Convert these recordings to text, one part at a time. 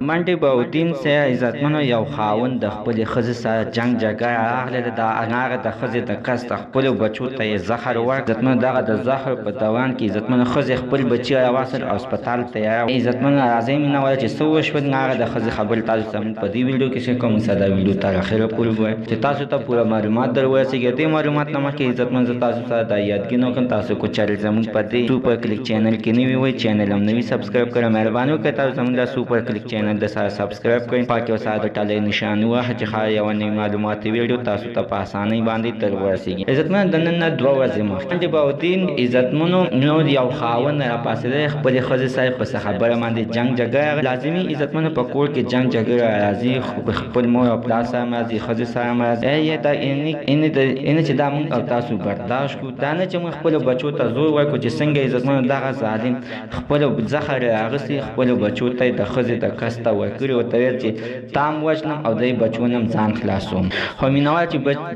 منډې باودین سه عزتمنو یو خاوند د خپلې ښځې سره جنګ جګړه راغله. د هغه د ښځې د کس د خپلو بچو ته یې زهر ورکړ. عزتمنو دغه د زهر په دوران کې عزتمنو ښځې خپل بچي راواخیستل او هسپتال ته یې راوړل. عزتمنو راځئ مینه واله چې څه وشول. هغه د ښځې خبرې تاسو ته په دې ویډیو کې شریک کوم. دا ویډیو تر اخره پورې وګورئ چې تاسو ته پوره معلومات در ورسېږي. دې معلومات نه مخکې عزتمنو زه تاسو سره دا یادګي نه کوم، تاسو کو چارل زموږ په دې سوپر کلیک چینل کې نوي وئ، چینل هم نوي سبسکرایب کړئ. مهرباني وکړئ تاسو زموږ د سوپر کلیک چینل د سره سبسکرایب کړئ، پاکې او ساده ټاله نشان ووهه چې ښایي یوه نوې معلوماتي ویډیو تاسو ته په اسانۍ باندې در ورسېږي. عزتمنو د نن نه 2 ورځې مخکې منډې باودین عزتمنو نو یو خاوند راپاڅېدی، خپلې ښځې سره په څه خبره باندې جنګ جګړه. لازمي عزتمنو په کور کې جنګ جګړه راځي، خپل مور او پلار سره هم راځي، ښځې سره هم راځي. یعنې چې دا موږ او تاسو برداشت کړو، دا نه چې موږ خپلو بچو ته زور ورکړو چې څنګه عزتمنو دغه ظالم خپلو زهر راغستې خپلو بچو ته یې د ښځې د کس ته ورکړي، ورته ویل چې تا هم وژنم او دی بچو نه هم ځان خلاصوم. خو مینهوال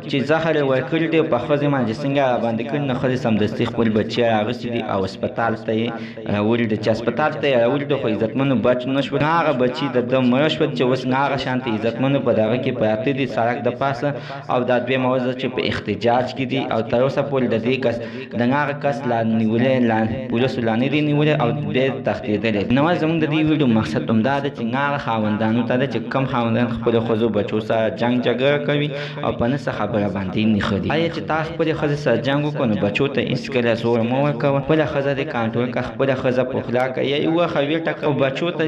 چې زهر یې ورکړي دی په ښځې باندې څنګه راباندې کړي، نو ښځې سمدستي خپل بچي راغستې دي او هسپتال ته یې راوړي دي. چې هسپتال ته یې راوړي دي خو عزتمنو بچ نه شول. هغه بچي د ده مړه شول چې اوس هغه شانته عزتمنو په دغه کې پراته دي سړک د پاسه. او دا دویمه ورځ چې په احتجاج کې دي او تر اوسه پورې د دې کس د هغه کس لا نیولی پولیسو لا نه دی نیولی او دی تښتېدلی. نو زموږ د دې ویډیو مقصد همدا ده چې هغه خاوندانو ته ده چې کوم خاوندان خپلو ښځو بچو سره جنګ جګړه کوي او په نه څه خبره باندې نښه دي. آیا چې تا خپلې ښځې سره جنګ وکړو نو بچو ته هېڅکله زور مه ورکوه. خپله ښځه دې کنټرول کړه، خپله ښځه پخلا کړه یا یوه ویټه کړه او بچو ته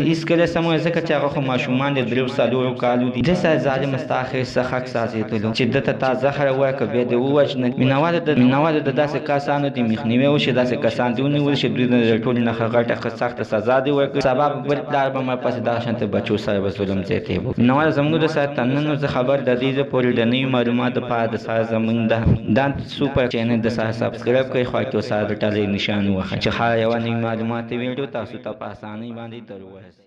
هېڅکله څه مه وایه، ځکه چې هغه خو ماشومان دي 3-4 کالو دي. دې سره ظالمه ستا اخر څه حق سازېدلو چې ده ته تا زهر ورکړه بیا دې ووژنه. مینهوالو د داسې کسانو دې مخنیوی وشي، داسې کسان دې ونیول شي، دوی د ټولو نه غټه سخته سزا دې ورکړي. سبا به بل پلار به ورپسې دغه شانته بچو سره به ظلم زیاتی وکړي. مینهوالو زموږ د سره تمنن زه خبر د دې زه پورې د نوي معلوماتو دپاره د سره زموږ دا سوپر چینل د سره سبسکرایب کړئ، خوا کې سره د ټالۍ نشان ووهئ چې ښایي یوه نوي معلوماتي ویډیو تاسو ته په اسانۍ باندې در ورسېږي.